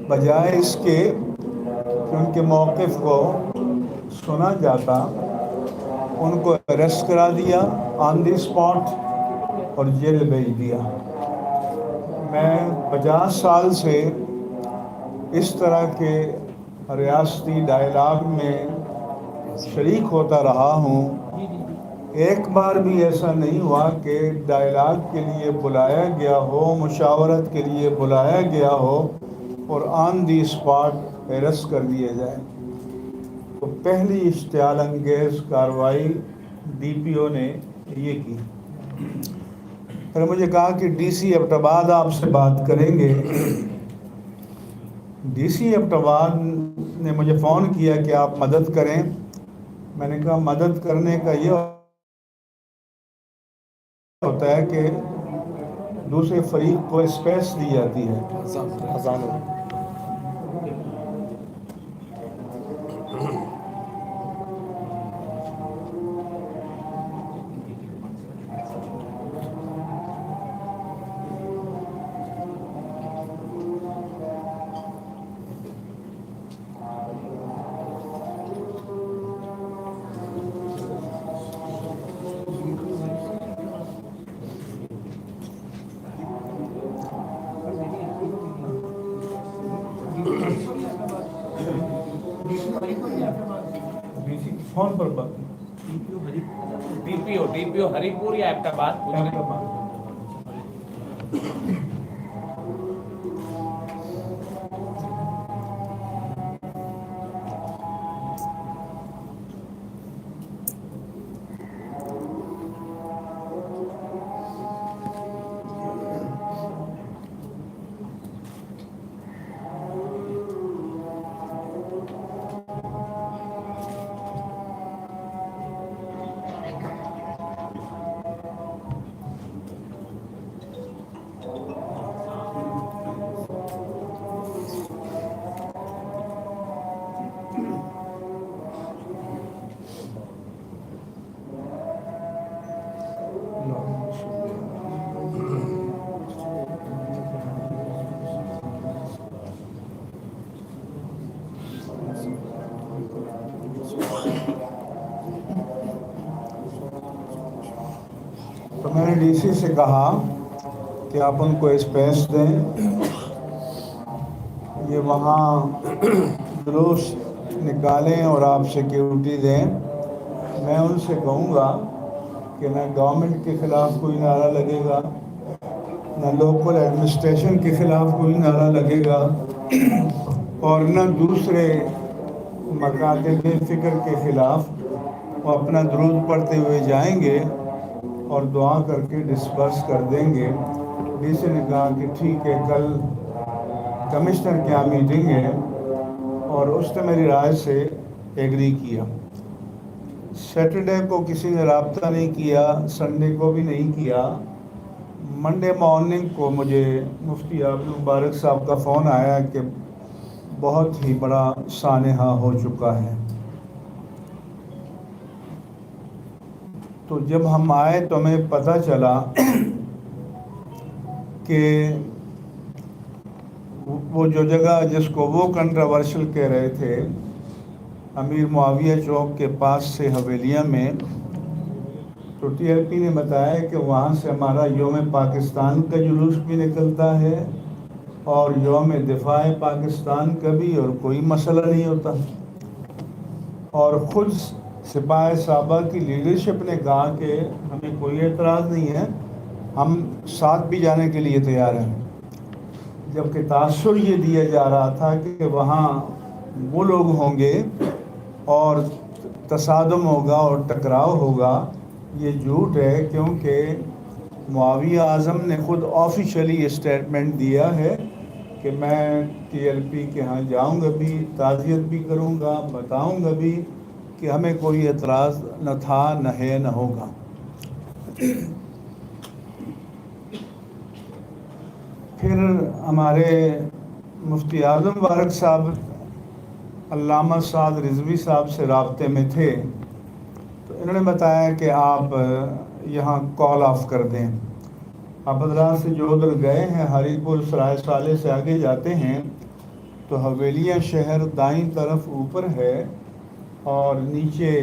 بجائے اس کے کہ ان کے موقف کو سنا جاتا، ان کو اریسٹ کرا دیا آن دی اسپاٹ اور جیل بھیج دیا۔ میں 50 سال سے اس طرح کے ریاستی ڈائلاگ میں شریک ہوتا رہا ہوں، ایک بار بھی ایسا نہیں ہوا کہ ڈائلاگ کے لیے بلایا گیا ہو، مشاورت کے لیے بلایا گیا ہو اور آن دی اسپاٹ اریسٹ کر دیا جائے۔ تو پہلی اشتعال انگیز کارروائی ڈی پی او نے یہ کی۔ پھر مجھے کہا کہ ڈی سی ایبٹ آباد آپ سے بات کریں گے۔ ڈی سی ایبٹ آباد نے مجھے فون کیا کہ آپ مدد کریں۔ میں نے کہا مدد کرنے کا یہ ہوتا ہے کہ دوسرے فریق کو اسپیس دی جاتی ہے۔ فون پر بات ڈی پی او ہری پور یا ایبٹ آباد پوچھ رہے ہیں۔ تو میں نے ڈی سی سے کہا کہ آپ ان کو اسپیس دیں، یہ وہاں جلوس نکالیں اور آپ سیکیورٹی دیں۔ میں ان سے کہوں گا کہ نہ گورنمنٹ کے خلاف کوئی نعرہ لگے گا، نہ لوکل ایڈمنسٹریشن کے خلاف کوئی نعرہ لگے گا، اور نہ دوسرے مکاتب فکر کے خلاف۔ وہ اپنا درود پڑھتے ہوئے جائیں گے اور دعا کر کے ڈسپرس کر دیں گے۔ ڈی سی نے کہا کہ ٹھیک ہے، کل کمشنر کی میٹنگ ہے، اور اس نے میری رائے سے ایگری کیا۔ سیٹرڈے کو کسی نے رابطہ نہیں کیا، سنڈے کو بھی نہیں کیا۔ منڈے مارننگ کو مجھے مفتی عبد المبارک صاحب کا فون آیا کہ بہت ہی بڑا سانحہ ہو چکا ہے۔ تو جب ہم آئے تو ہمیں پتہ چلا کہ وہ جو جگہ جس کو وہ کنٹراورشل کہہ رہے تھے، امیر معاویہ چوک کے پاس سے حویلیہ میں، تو ٹی ایل پی نے بتایا کہ وہاں سے ہمارا یوم پاکستان کا جلوس بھی نکلتا ہے اور یوم دفاع پاکستان کا بھی، اور کوئی مسئلہ نہیں ہوتا۔ اور خود سپاہ صحابہ کی لیڈرشپ نے کہا کہ ہمیں کوئی اعتراض نہیں ہے، ہم ساتھ بھی جانے کے لیے تیار ہیں۔ جبکہ تاثر یہ دیا جا رہا تھا کہ وہاں وہ لوگ ہوں گے اور تصادم ہوگا اور ٹکراؤ ہوگا۔ یہ جھوٹ ہے، کیونکہ معاویہ اعظم نے خود آفیشلی اسٹیٹمنٹ دیا ہے کہ میں ٹی ایل پی کے ہاں جاؤں گا بھی، تعزیت بھی کروں گا، بتاؤں گا بھی کہ ہمیں کوئی اعتراض نہ تھا، نہ ہے، نہ ہوگا۔ پھر ہمارے مفتی اعظم مبارک صاحب علامہ سعد رضوی صاحب سے رابطے میں تھے، تو انہوں نے بتایا کہ آپ یہاں کال آف کر دیں۔ آپ حضرات سے جو ادھر گئے ہیں، ہری پور سرائے سالے سے آگے جاتے ہیں تو حویلیاں شہر دائیں طرف اوپر ہے اور نیچے